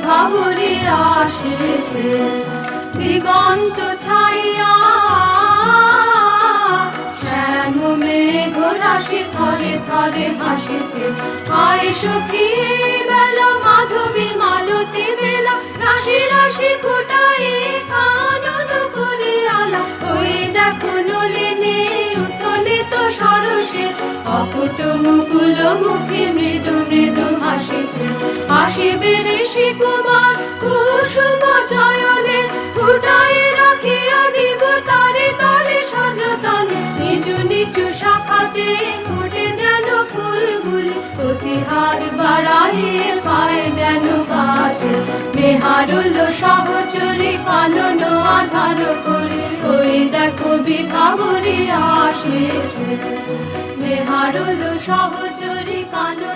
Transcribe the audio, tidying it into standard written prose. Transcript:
বিভাবরী আসিছে। দিগন্ত ছাইয়া শ্যাম মেঘ রাশি থরে থরে হাসিছে। আয় সখী বেলা মাধবী মালতী বেলা, রাশি রাশি ফোটাই কানন করে আলা। ওই দেখো নলিনী উত্থলিত সরসে, অপুট মুকুল মুখে মৃদু মৃদু হাসিছে। হাসিবে ঋষি কুমার কুসুম চয়নে, ফুটাই রাখিয়া দিব তারে তারে সযতনে। নিচু নিচু শাখাতে ফুটে যেন ফুলগুলি, কচি হার বাড়াইয়ে পায় যেন গাছে। নেহারুল সহচরী কানন আধার করে, ওই দেখো বিভাবরী আসিছে। নেহারুল সহচরী কানন